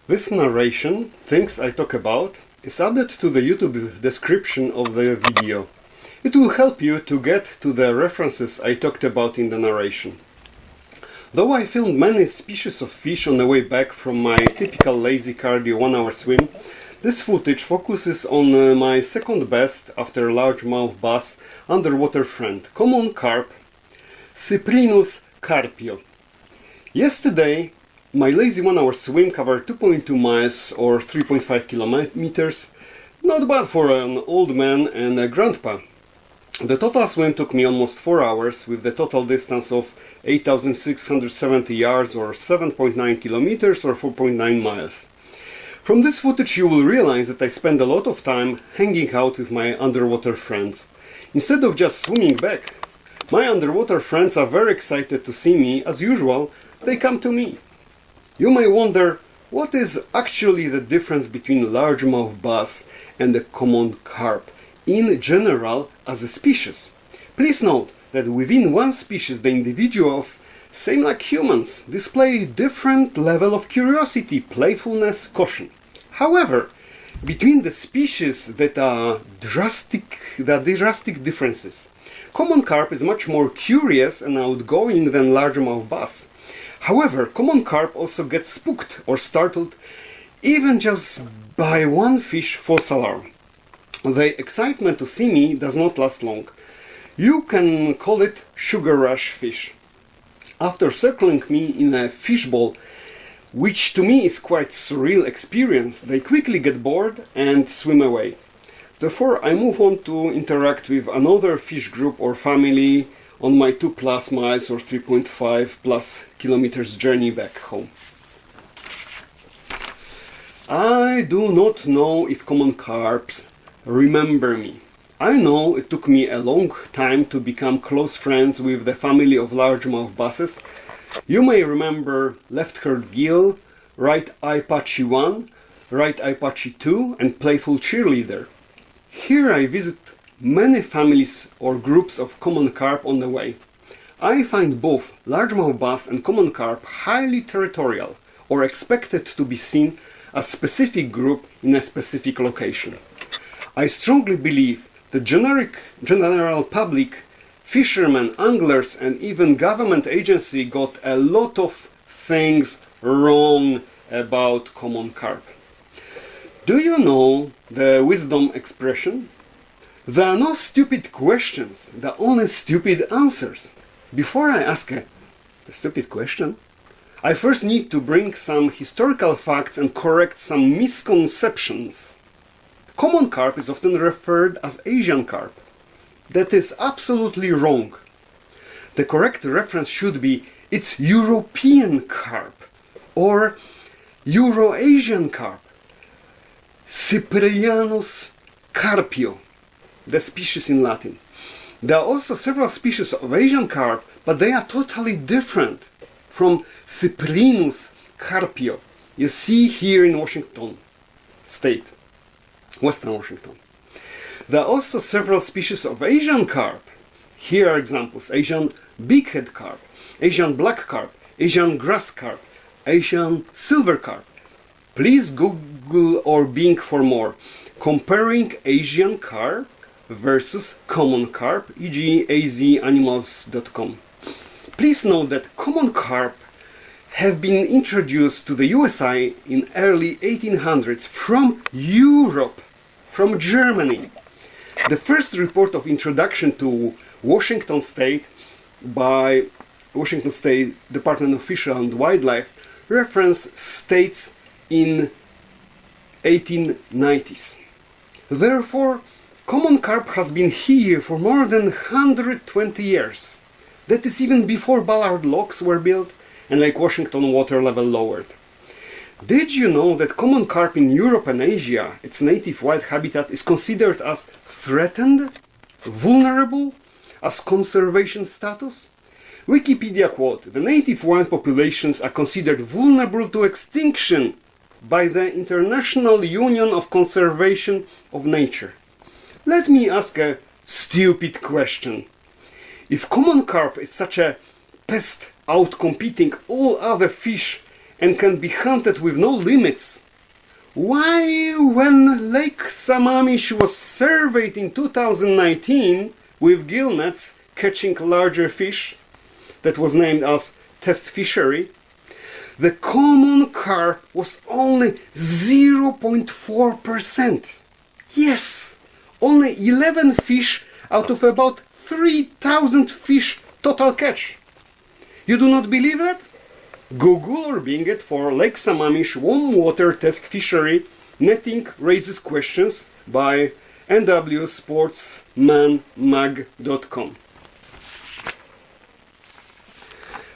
This narration, things I talk about, is added to the YouTube description of the video. It will help you to get to the references I talked about in the narration. Though I filmed many species of fish on the way back from my typical lazy cardio 1-hour swim, this footage focuses on my second best after largemouth bass underwater friend, common carp, Cyprinus carpio. Yesterday, my lazy 1-hour swim covered 2.2 miles or 3.5 kilometers. Not bad for an old man and a grandpa. The total swim took me almost 4 hours, with the total distance of 8,670 yards or 7.9 kilometers or 4.9 miles. From this footage you will realize that I spend a lot of time hanging out with my underwater friends. Instead of just swimming back, my underwater friends are very excited to see me. As usual, they come to me. You may wonder, what is actually the difference between largemouth bass and the common carp in general as a species? Please note that within one species the individuals, same like humans, display different level of curiosity, playfulness, caution. However, between the species there are drastic differences. Common carp is much more curious and outgoing than largemouth bass. However, common carp also gets spooked or startled even just by one fish false alarm. The excitement to see me does not last long. You can call it sugar rush fish. After circling me in a fishbowl, which to me is quite surreal experience, they quickly get bored and swim away. Therefore, I move on to interact with another fish group or family on my 2+ miles or 3.5+ kilometers journey back home. I do not know if common carps remember me. I know it took me a long time to become close friends with the family of largemouth basses. You may remember left-haired gill, right eye patchy 1, right eye patchy 2 and playful cheerleader. Here I visit many families or groups of common carp on the way. I find both largemouth bass and common carp highly territorial or expected to be seen as a specific group in a specific location. I strongly believe the general public, fishermen, anglers and even government agency got a lot of things wrong about common carp. Do you know the wisdom expression? There are no stupid questions, there are only stupid answers. Before I ask a stupid question, I first need to bring some historical facts and correct some misconceptions. Common carp is often referred as Asian carp. That is absolutely wrong. The correct reference should be it's European carp or Euro-Asian carp. Cyprinus carpio, the species in Latin. There are also several species of Asian carp, but they are totally different from Cyprinus carpio you see here in Washington State, Western Washington. There are also several species of Asian carp. Here are examples: Asian bighead carp, Asian black carp, Asian grass carp, Asian silver carp. Please Google or Bing for more. Comparing Asian carp versus common carp, e.g. azanimals.com. Please note that common carp have been introduced to the USA in early 1800s from Europe, from Germany. The first report of introduction to Washington State by Washington State Department of Fish and Wildlife reference states in 1890s. Therefore, common carp has been here for more than 120 years. That is even before Ballard locks were built and Lake Washington water level lowered. Did you know that common carp in Europe and Asia, its native wild habitat, is considered as threatened, vulnerable, as conservation status? Wikipedia quote: "The native wild populations are considered vulnerable to extinction by the International Union of Conservation of Nature." Let me ask a stupid question. If common carp is such a pest outcompeting all other fish and can be hunted with no limits. Why, when Lake Sammamish was surveyed in 2019 with gill nets catching larger fish, that was named as test fishery, the common carp was only 0.4%. Yes, only 11 fish out of about 3,000 fish total catch. You do not believe that? Google or Bing it for Lake Sammamish warm water test fishery netting raises questions by nwsportsmanmag.com.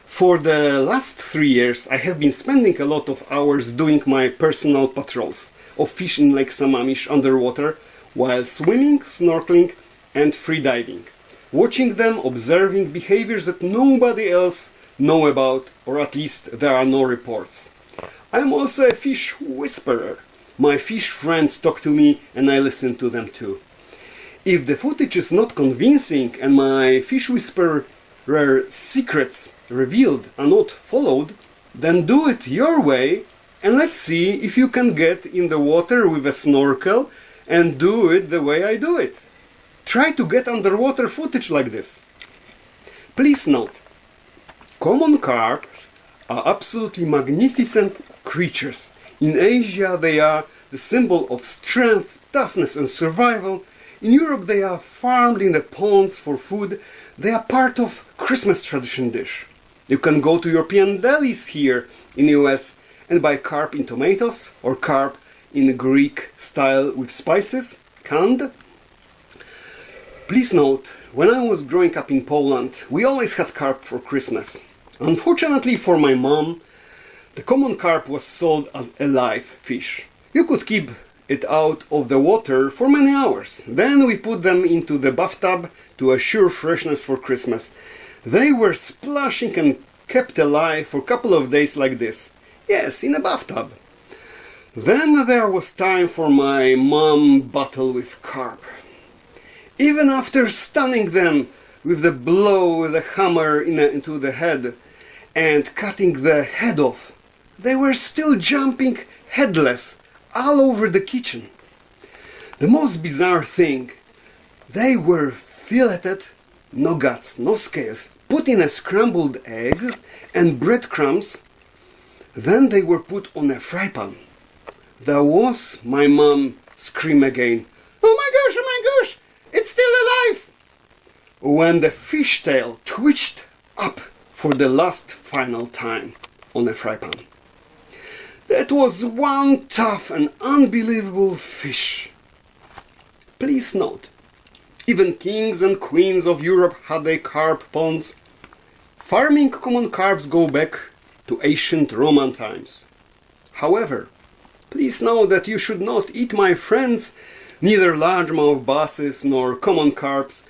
For the last 3 years I have been spending a lot of hours doing my personal patrols of fish in Lake Sammamish underwater while swimming, snorkeling and freediving, watching them, observing behaviors that nobody else know about, or at least there are no reports. I am also a fish whisperer. My fish friends talk to me and I listen to them too. If the footage is not convincing and my fish whisperer secrets revealed are not followed, then do it your way and let's see if you can get in the water with a snorkel and do it the way I do it. Try to get underwater footage like this. Please note, common carps are absolutely magnificent creatures. In Asia they are the symbol of strength, toughness and survival. In Europe they are farmed in the ponds for food. They are part of Christmas tradition dish. You can go to European delis here in the US and buy carp in tomatoes or carp in Greek style with spices, canned. Please note, when I was growing up in Poland, we always had carp for Christmas. Unfortunately for my mom, the common carp was sold as a live fish. You could keep it out of the water for many hours. Then we put them into the bathtub to assure freshness for Christmas. They were splashing and kept alive for a couple of days like this. Yes, in a bathtub. Then there was time for my mom battle with carp. Even after stunning them with the blow with a hammer into the head and cutting the head off, they were still jumping headless all over the kitchen. The most bizarre thing, they were filleted, no guts, no scales, put in a scrambled eggs and breadcrumbs. Then they were put on a fry pan. There was my mom scream again, oh my gosh, it's still alive! When the fish tail twitched up for the last final time on a fry pan. That was one tough and unbelievable fish. Please note, even kings and queens of Europe had their carp ponds. Farming common carps go back to ancient Roman times. However, please know that you should not eat, my friends, neither largemouth basses nor common carps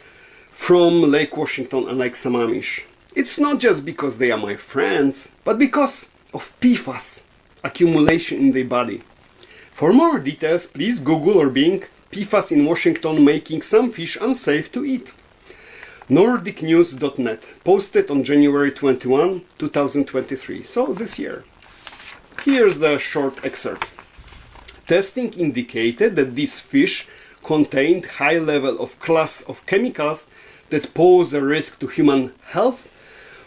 from Lake Washington and Lake Sammamish. It's not just because they are my friends, but because of PFAS accumulation in their body. For more details, please Google or Bing PFAS in Washington making some fish unsafe to eat. NordicNews.net, posted on January 21, 2023, so this year. Here's the short excerpt. Testing indicated that these fish contained high level of class of chemicals that pose a risk to human health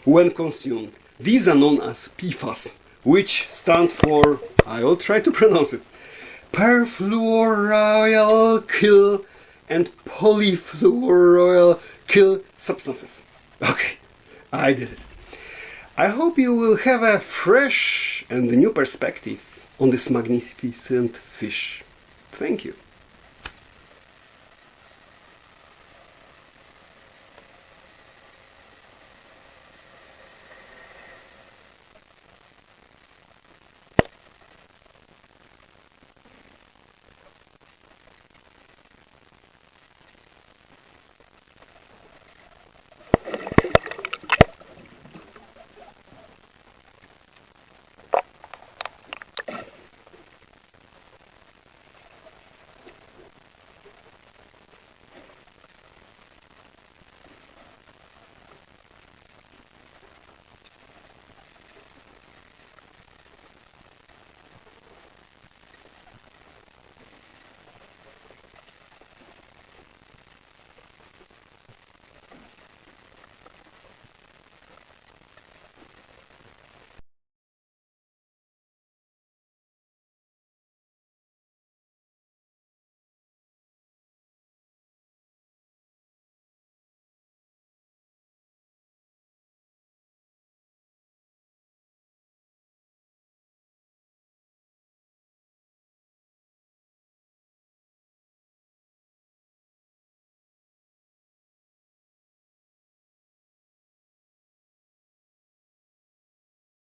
when consumed. These are known as PFAS, which stand for, I will try to pronounce it, perfluoroalkyl and polyfluoroalkyl substances. Okay, I did it. I hope you will have a fresh and new perspective on this magnificent fish. Thank you.